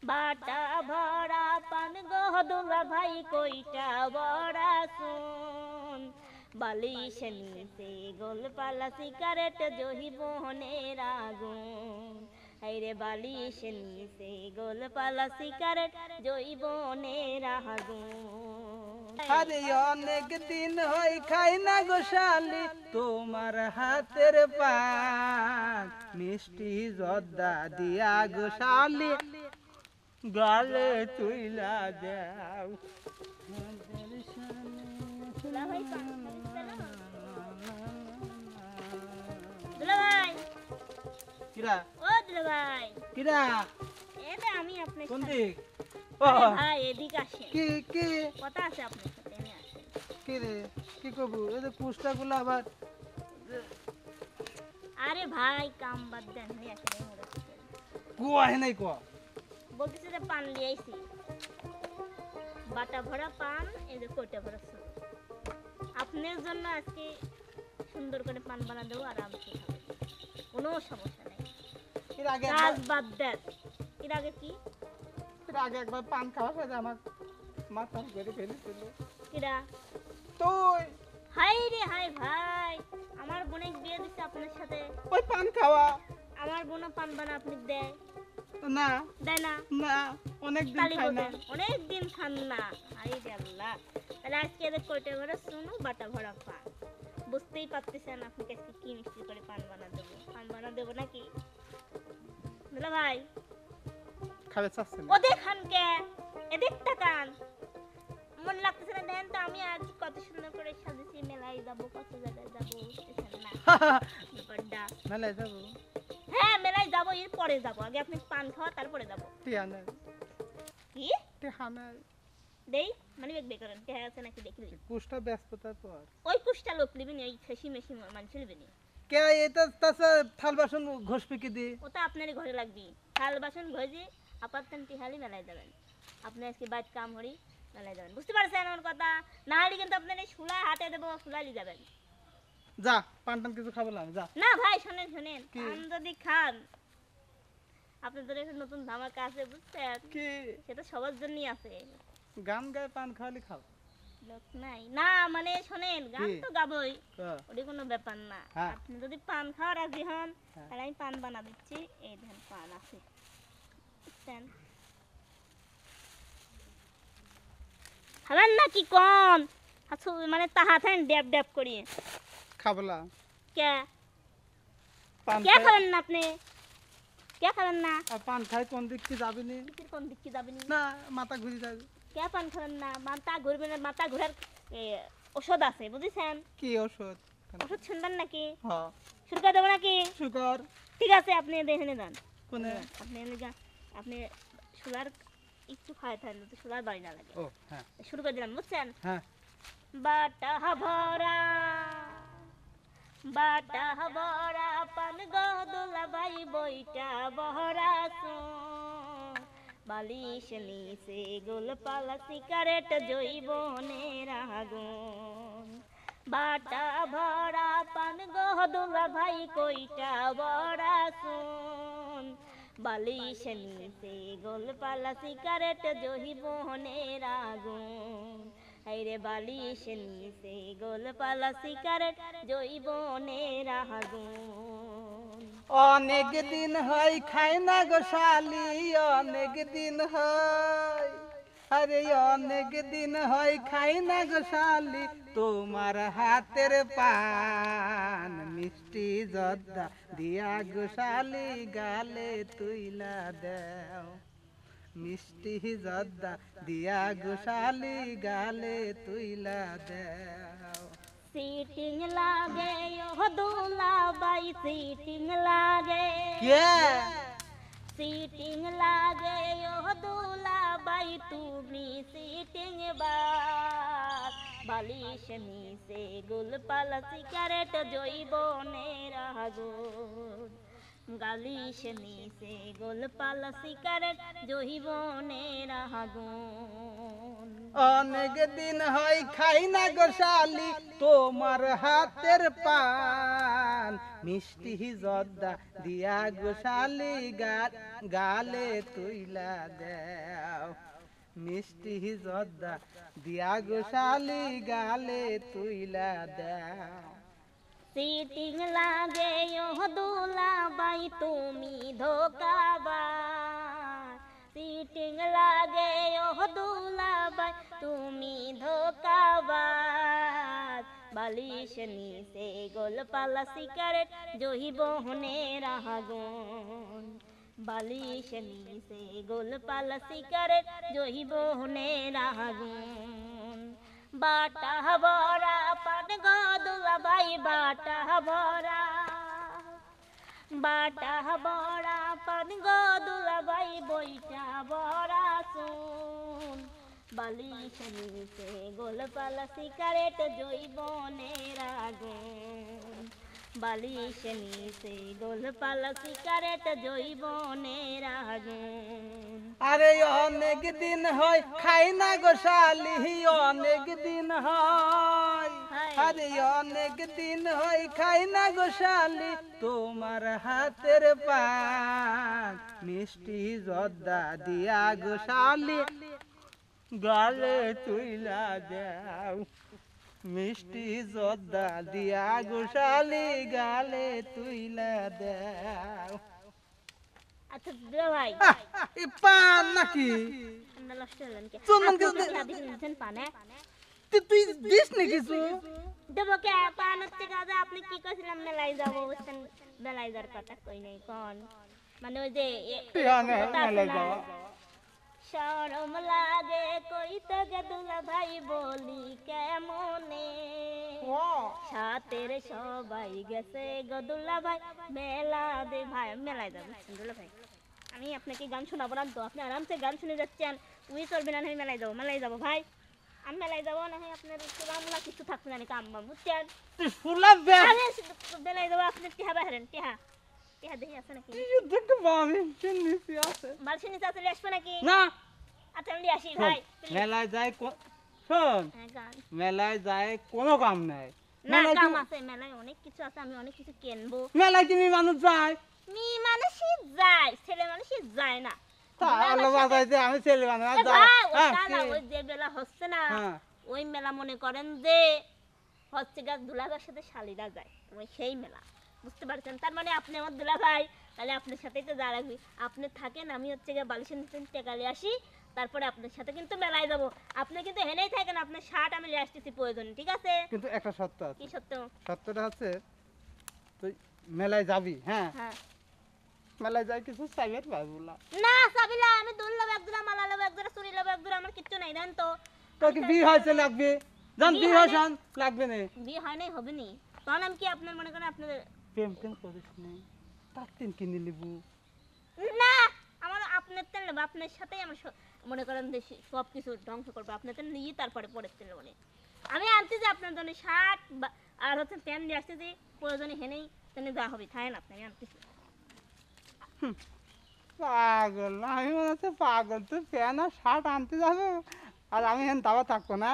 বাটা ভরা পান গো দুলা ভাই কইটা বড়া শুন বালিশের নিচে গোলপালা সিগারেট জহিবনের আগুন হাইরে বালিশের নিচে গোলপালা সিগারেট জহিবনের আগুন। আরে অনেক দিন হয় খাই না গো শালি তোমার হাতের পান মিষ্টি জর্দা দিয়া গো শালি গালে তুইলা যাও। দুলা ভাই পান খাইছে না? দুলা ভাই কিরা ও দুলা ভাই কিরা এটা আমি আপনার কোন সাথে দিক? ও আরে ভাই এদিকে আসেন, কি কি কথা আছে আপনার সাথে, আমি আসেন। কি রে কি কবু এই যে পুষ্টাগুলো আবার আরে ভাই কাম বাদ দেন, হয়ে আসেন এই মুহূর্তে। কুয়া হে নাই কুয়া বলতেছে যে পান নিয়ে আইছি, বাটা ভরা পান, এই যে কোটা ভরা সুপ। আপনার জন্য আজকে সুন্দর করে পান বানা দেবো, আরামসে খাবেন, কোনো সমস্যা নেই। এর আগে কাজ বাদ দেন। এর আগে কি এর আগে একবার পান খাওয়া হয়েছে আমার মাথা করে ফেলেছিল কিরা? তুই হাই রে হাই ভাই, আমার বোনের বিয়ে দিচ্ছে আপনার সাথে, ওই পান খাওয়া আমার বোনও পান বানা আপনি দেয় না দেয় না? না অনেক দিন তালি খাই না বলেন অনেক দিন খান না। হাই রে আল্লাহ, তাহলে আজকে এদের কোটা ভরা শুনো বাটা ভরা পান। বুঝতেই পারতেছেন আপনাকে আজকে কি মিষ্টি করে পান বানা দেবো। পান বানা দেবো নাকি দুলা ভাই? খাবে চাচ্ছে না ওদের খানকে এদিক তাকান, মন লাগতেছে না? দেন তো আমি আজ কত সুন্দর করে সাজেছি, মেলায় যাবো, কত জায়গায় যাবো, বুঝতেছেন না ব্যাপারটা? মেলায় যাবো হ্যাঁ মেলায় যাবো, এর পরে যাবো, আগে আপনি পান খাওয়া তারপরে যাবো। টিয়া নাই কি টিয়া নাই দেই মানে বেগ করেন, কে আছে নাকি দেখি লই। কুষ্টা ব্যস্ততার পর ওই কুষ্টা লোক লিবেন, এই খেসি মেশি মানুষ লিবেন, কে এটা তাছে থাল বাসন ঘষবে কি দি ওটা আপনারই ঘরে লাগবে। থাল বাসন ভেজে আপাতত টিহালি মেলায় যাবেন। আপনি আজকে বাইর কাম হরি মেলায় যাবেন, বুঝতে পারছেন আমার কথা? না হলে কিন্তু আপনার এই শুলা হাতে দেবো, শুলালি যাবেন। যা পান টান কিছু খাবো না যা না ভাই শোনেন শোনেন, কি? পান যদি খান আপনাদের একটা নতুন ধামাকা আছে, বুঝছেন? কি সেটা সবার জন্যই আছে। গান গায়ে পান খাওয়ালি খাও লোক নাই না, মানে শোনেন, গান কি? তো গাবই, হ্যাঁ। ওটি কোনো ব্যাপার না। হ্যাঁ। আপনি যদি পান খাওয়া রাজি হন হ্যাঁ। তাহলে আমি পান বানা দিচ্ছি। এই দেখেন পান আছে, বুঝছেন? খাবেন না কি কোন? আচ্ছা মানে তাহাতেন ড্যাব ড্যাব করিয়ে খাবলা কে পান কে খাই খাবেন না আপনি? কে খাবেন না? আর পান খাই কোন দিক কি যাবি নি কিসের কোন দিকে যাবেন? না মাথা ঘুরে যাবে কে পান খাবেন না? মাথা ঘুরবে না, মাথা ঘোরার ওষুধ আছে, বুঝেছেন? কি ওষুধ ওষুধ শুনবেন নাকি? হ্যাঁ শুরু করে দেবো নাকি? সুগার ঠিক আছে, আপনি দেখে যান। কোনে আপনি আপনি সোলার একটু খায় থাকেন, যাতে সোলার বাড়ি না লাগে। ও হ্যাঁ শুরু করে দিলাম, বুঝছেন? হ্যাঁ বাটা ভরা বাটা ভরা পান গো দুলা ভাই বইটা বহরা শুন বালিশ নিচে গোলপালা সিগারেট জৈবনের আগুন। বাটা ভরা পান গো দুলা ভাই কইটা বড়া শুন বালিশ নিচে গোলপালা সিগারেট জহিবনের আগুন। হাইরে বালিশ নিচে গোলপালা সিগারেট জৈবনের আগুন। অনেক দিন হয় খাই না গো শালি অনেক দিন হয় আরে অনেক দিন হয় খাই না গো শালি তোমার হাতের পান মিষ্টি জর্দা দিয়া গো শালি গালে তুইলা দেও মিষ্টি জর্দা দিয়া গো শালি গালে তুইলা দেও সিটিং লাগে ও দুলা বাই সিটিং লাগে কে সিটিং লাগে ও দুলা বাই তুমি সিটিং বাস বালিশ নিচে গোলপালা সিগারেট জৈবনের আগুন। গালিশ নিচে গোলপালা সিগারেট জহিবনের আগুন। অনেক দিন হয় খাই না গো শালি তোমার হাতের পান, মিষ্টি জর্দা দিয়া গো শালি গালে তুইলা দেও, মিষ্টি জর্দা দিয়া গো শালি গালে তুইলা দেও। সিটিং লাগে ও দুলাভাই তুমি ধোকাবাজ, সিটিং লাগে ও দুলাভাই তুমি ধোকাবাজ। বালিশ নিচে গোলপালা সিগারেট জহিবনের আগুন, বালিশ নিচে গোলপালা সিগারেট জহিবনের আগুন। বাটা ভরা পান গো দুলাভাই বাটা ভরা, বাটা ভরা পান গো দুলাভাই বইটা ভরা শুন। বালিশ নিচে গোলপালা সিগারেট জৈবনের আগুন, বালিশ নিচে গোলপালা সিগারেট জৈবনের আগুন। আরে অনেক দিন হয় খাই না গো শালি, অনেক দিন হয়, আরে অনেক দিন হয় খাই না গো শালি তোমার হাতের পান, মিষ্টি জর্দা দিয়া গো শালি গালে তুইলা দেও, মিষ্টি জর্দা দিয়া গো শালি গালে তুইলা দেও। আচ্ছা দুলাভাই পান নাকি আমরা নষ্ট হলেন কে? চন্দন আপনি কে- কি আদি দিয়েছেন পানে? তুই দিস নি কিছু? দেবো কে? পান হচ্ছে গাঁজা। আপনি কি কইছিলাম মেলায় যাবো, বুঝছেন? মেলায় যাওয়ার কথা কই নাই কোন, মানে ওই যে কথা আছে না, শরম লাগে কইতে গে দুলাভাই বলি কেমনে, সাথের সবাই গেছে গো দুলাভাই মেলা দে। ভাই আমি মেলায় যাবো দুলাভাই, আমি আপনাকে গান শোনাবো না তো, আপনি আরামসে গান শুনে যাচ্ছেন, উই চলবে না। আমি মেলায় যাবো, মেলায় যাবো ভাই, আমি মেলায় যাবো না হয় আপনার রামলা কিছু থাকবে না, কাম বাম বুঝছেন? তুই ফুলার দে আরে মেলায় যাবো, আপনি টিহা বাহারেন, টিহা টিহা দেখি আছে নাকি, দেখতে পাবি চিন্নিসি আছে বালসি নিচে চলে আসবে নাকি? না। আচ্ছা আমি আসি ভাই। মেলায় যায় শোন, হ্যাঁ গান মেলায় যায় কোনো কাম নাই, না, মেলায় কাম কি- আছে, মেলায় অনেক কিছু আছে, আমি অনেক কিছু কিনবো। মেলায় তুমি মানুষ যায় মেয়ে মানুষই যায়, ছেলে মানুষই যায় না। তাহলে বাজাইতে আমি ছেলে মানুষ এ যাই। ভাই, হ্যাঁ, ওটা না, কি? ওই যে মেলা হচ্ছে না, হ্যাঁ। ওই মেলা মনে করেন যে হচ্ছে গাছ দুলাভাইয়ের সাথে শালিরা যায়, ওই সেই মেলা, বুঝতে পারছেন? তার মানে আপনি আমার দুলাভাই, তাহলে আপনার সাথেই তো যা লাগবে। আপনি থাকেন, আমি হচ্ছে গিয়ে বালিশের নিচে টেকালে আসি, তারপরে আপনার সাথে কিন্তু মেলায় যাবো। আপনি কিন্তু হেনেই থাকেন, আপনার শার্ট আমি নিয়ে আসতেছি প্রয়োজনে, ঠিক আছে? কিন্তু একটা সত্য আছে, কি সত্য? সত্যটা হচ্ছে তুই মেলায় যাবি, হ্যাঁ হ্যাঁ মেলায় যাই কিছু চাইবে পাবো না। না সাবিলা, আমি দুল লব একজোড়া, মালা লব একজোড়া, চুরি লব একজোড়া, আমার কিচ্ছু নাই জান তো। তোর কি বিয়ে হয়েছে লাগবে? জান বিয়ে বিয়ে হয় হয়েছে লাগবে না। বিয়ে হয় নাই, হবে নি, তখন আমি কি আপনার মনে করেন আপনাদের প্রেম টেম করিস না, তার তিন কিনে নিবু। না, আমার আপনার তেল নেবো, আপনার সাথেই আমার মনে করেন যে সব কিছু ধ্বংস করবো, আপনার তেল নিয়ে তারপরে পরে তেল নেবো। আমি আনতেছি আপনার জন্য শার্ট আর হচ্ছে প্যান্ট দিয়ে আসতেছি, প্রয়োজনে হেনেই তেনে যা হবে খায় না আপনি, আমি আনতেছি। পাগল না, আমি মনে হচ্ছে পাগল, তুই প্যান্ট আর শার্ট আনতে যাবে আর আমি হেন দাবা থাকবো না।